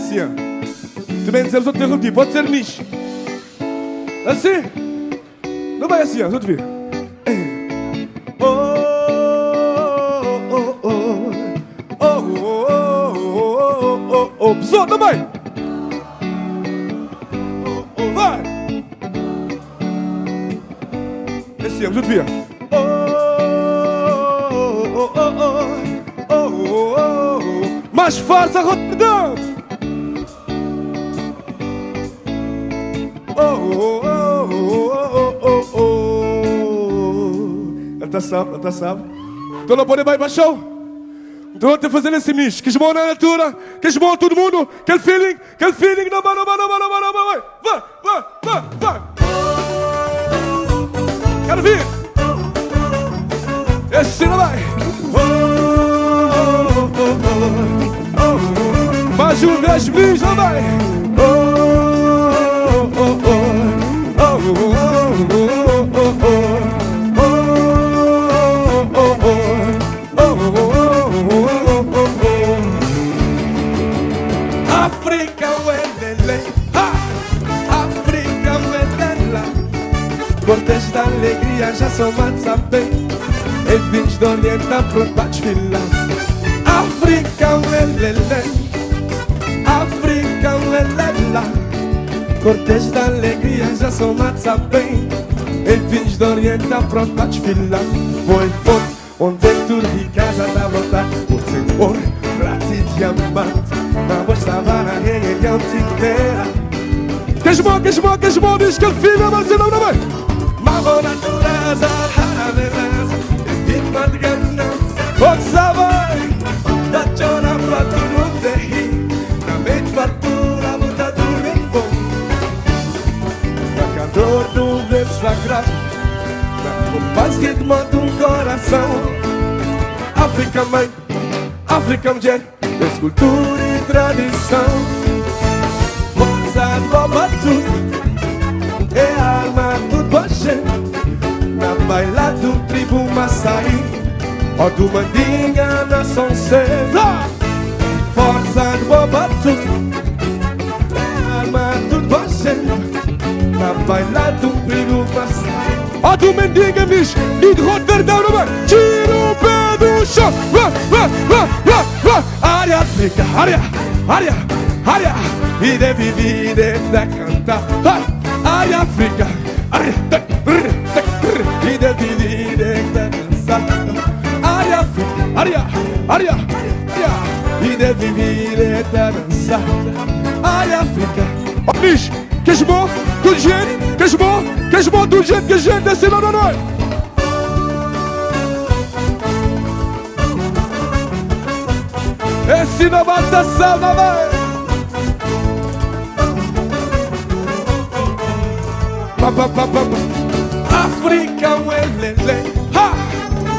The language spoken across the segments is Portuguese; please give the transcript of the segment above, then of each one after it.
assim, ó. Também dizemos outro interrompido, pode ser nicho. Assim? Não vai assim, ó, vou te ver. Oh, oh, oh, oh. Oh, oh, oh, oh, oh. Pessoal, também. Oh, oh, vai. Assim, ó, vou te ver. Oh, oh, oh, oh, oh, oh. Mais força, Rotterdam. Oh, oh, oh, oh, oh, oh, oh. Ela tá sabe. Então não pode mais para show. Então vou te fazer esse misto. Que esmou na altura, que esmou todo mundo. Aquele feeling, não vai. Vai. Quero vir. Esse não vai. Mais uma vez, misto, não vai. África, uelele, África, uelele. Cortes da alegria já são mais bem. E vinhos do Oriente pronto para desfilar. África, uelele, África, uelele. Cortes da alegria já são mais bem. E vinhos do Oriente pronto para desfilar. Foi forte, onde é que tudo de casa dá vontade. Por ser ouro, prata e diamante. Na voz estava na região inteira. Que esmou, diz que ele filha, mas não vai. Mavo natureza, rara beleza. E vítima de ganância. O que sabe, da chora pra todo mundo rir. Na mente fartura, muda tudo em fogo. Na calor do vento sagrado. Na paz que mata um coração. África mãe, África mulher. Escultura e tradição. Moça, boba tudo. É arma tudo baixo. Na baila do tribo Maasai. Ó do Mandinga na São César. Força de boba tudo. É arma tudo baixo. Na baila do tribo Maasai. Ó do Mandinga, bicho. E de Rotterdam, não vai. Tira o pé do chão. Área África, área. Vida da cantar. Área África, vida da dançar. Área África, área. Vida da dançar. Área África. Ó, bicho, que esmou, tudo gente, que esmou, tudo gente, que gente, assim não. Esse não bata salva, vai. África, uelele,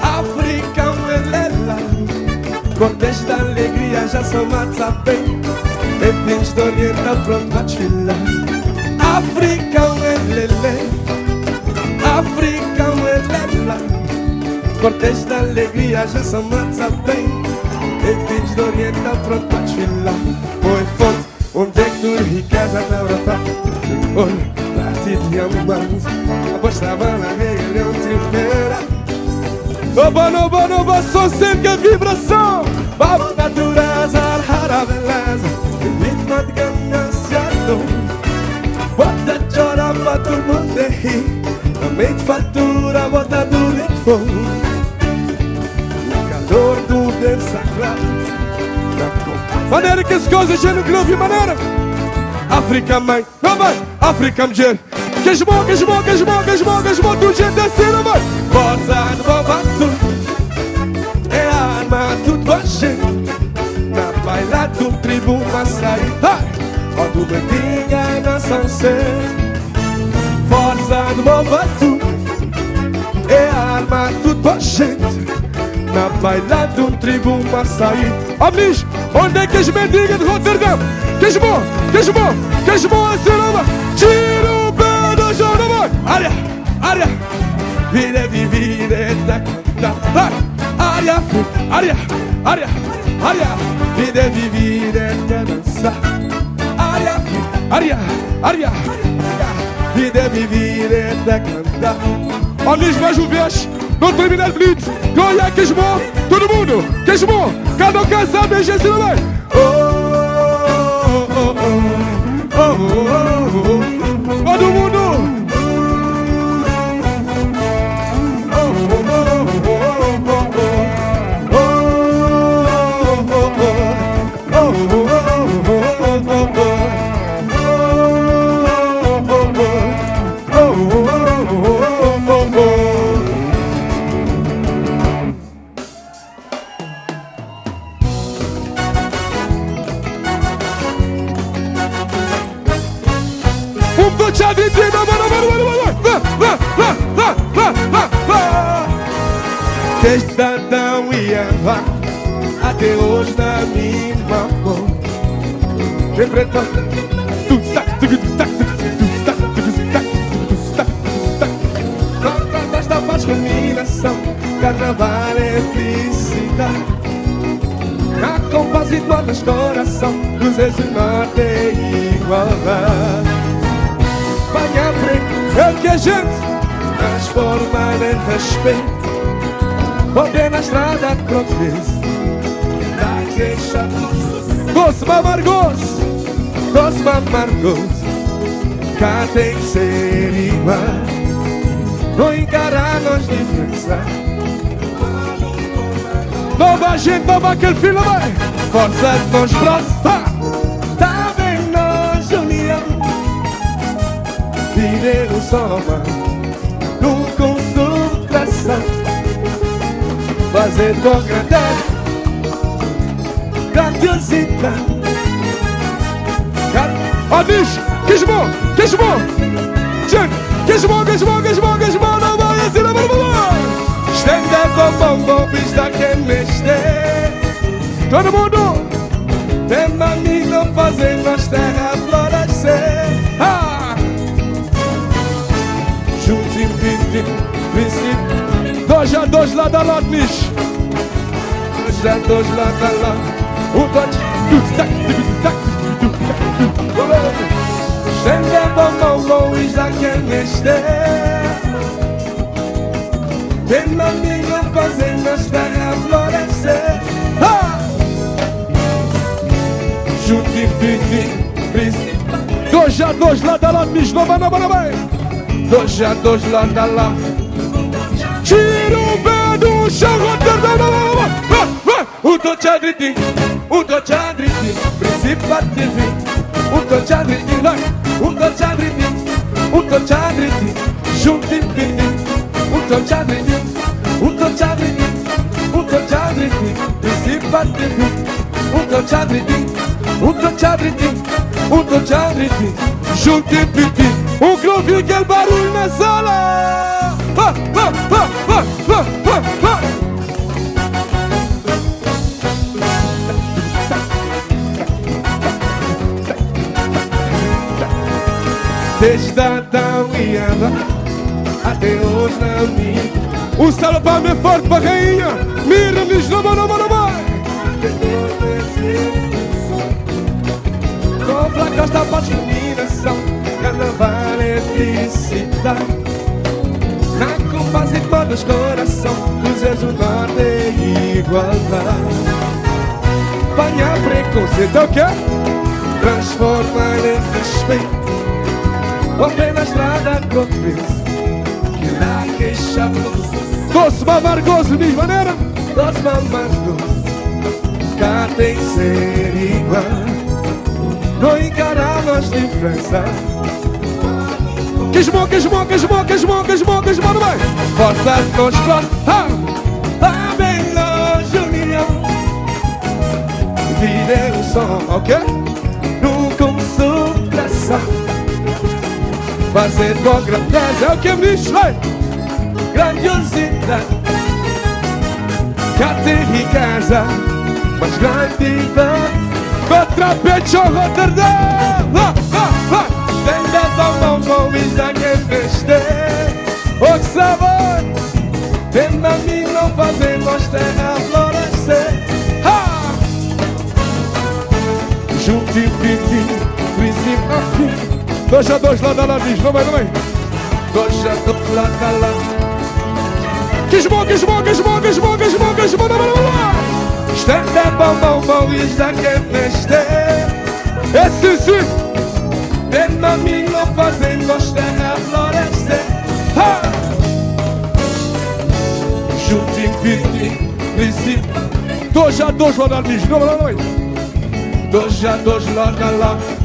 África, uelele. Cortes da alegria já são mais bem. E vinhos do Oriente pronto para desfilar. África, uelele, África, uelele. Cortes da alegria já são mais bem. E vinhos do Oriente pronto para desfilar. Foi forte, onde é que tu riqueza na Europa. Olha, prata e diamantes. Apostava na região inteira. Oba, só sente a vibração. Baba natureza, rara beleza. E vítima de ganância, dor. Bota chorar pra todo mundo rir. Na mente fatura, bota tudo em fogo. Do vento sagrado. Maneira que as coisas já não grave maneira. África mãe, não vai. África mulher. Que esmou, tudo gente assim não vai. Força do bobato. É arma tudo baixo. Na baila do tribo Maasai. Ó do Mandinga na São César. Força do bobato. É arma tudo baixo. Na baila de tribo Maasai. Ó, bicho, onde é que as mendigas de Rotterdam? Que esmou, assim não vai. Tira o pé do chão, não vai. Área, vida da cantar. Área, área, área, área. Vida é viver, é dançar. Área, área, área. Vida é viver, é cantar. Olha os mais jovens, não termina o blitz. Olha que esmou, todo mundo, que esmou. Cada um quer saber, Jesus não vai. Todo mundo. Desde Adão e Eva até hoje na minha mão. Esta paz combinação, carnaval é felicidade. Na compás e notas coração, luzes do norte é igualdade. Espanha preta é o que a gente transforma em respeito. Poder na estrada progresso. Da queixa doce amargoso, doce amargoso. Cá tem que ser igual. Não encarar as diferenças. Nova gente, nova aquele filho, vai. Força de nós braços. Tá bem nós união. Viver o soma no concentração. Fazer com grandeza, grandiosidade. Ó, bicho, que bom, gente, que bom, não vai assim, não vai. Estenda com bom, pista que mexer. Todo mundo tem amigo fazendo as terras florescer. Juntos e princípio. 2 a 2 lado a lado, nicho. 2 a 2 lado a lado. Estende bom, já quer mexer. Tem amigo fazendo as terras florescer. Junto e princípio. 2 a 2 lado a lado, nicho. Não vai. 2 a 2 lado a lado. Tira o pé do chão, Rotterdam. Utochandriti, Principat TV. Utochandriti, Junti Pindi. Utochandriti, Principat TV. Utochandriti, Junti Pindi. Que ouviu aquele barulho na sala? Desde Adão e Eva até hoje na minha. Um salve para mim forte para a rainha. Mira-nos, não vai. Com placas da paz combinação, carnaval é felicidade. Na compás e todos coração, luzes do norte é igualdade. Apanhar preconceito é o quê? Transformar em respeito. Ontem na estrada progresso. Que lá queixa doce amargoso, de maneira. Doce amargoso. Cá tem que ser igual. Não encarar as diferenças. Que esmou, não vai. Força nos braços. Bem longe, união. Vida é um som, ok? No concentração. Fazer com grandeza é o que me diz, vai. Grandiosidade. Cá tem riqueza, mas grandiosidade. Contra pecho, Rotterdam. Estende a mão, já que feste. O que sabor. Vendo a mim não fazendo as terras florescer. Junto e fique, princípio a fim. 2 a 2 lado a lado, diz, não vai, não vai. 2 a 2 lado a lado. Gizmo, Stende bom, isto aqui é mester. Esse sim. Vendo a mim não fazendo as terras florescer. Junto e fique, princípio. 2 a 2 lado a lado, diz, não vai. 2 a 2 lado a lado.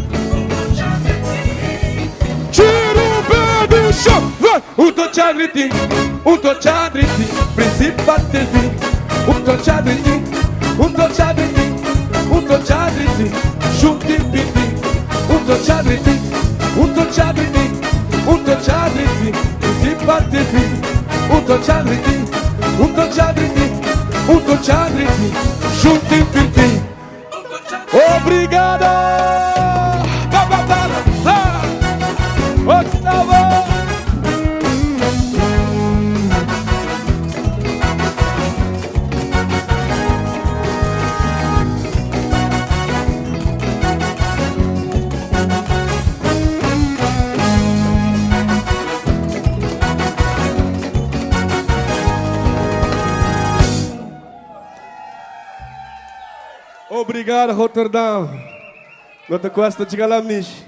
Tira o pé do chão, vai! Toci a griti, toci a griti, princípio a TV. Toci a griti, toci a griti, toci a griti, junto e piti. Toci a griti, toci a griti, toci a griti, princípio a TV. Toci a griti, toci a griti, toci a griti, junto e piti. Obrigado! Gustavo! Obrigado, Rotterdam. Gota Costa de Galamnish.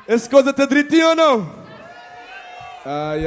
Essa coisa tá dritinho ou não? Ai.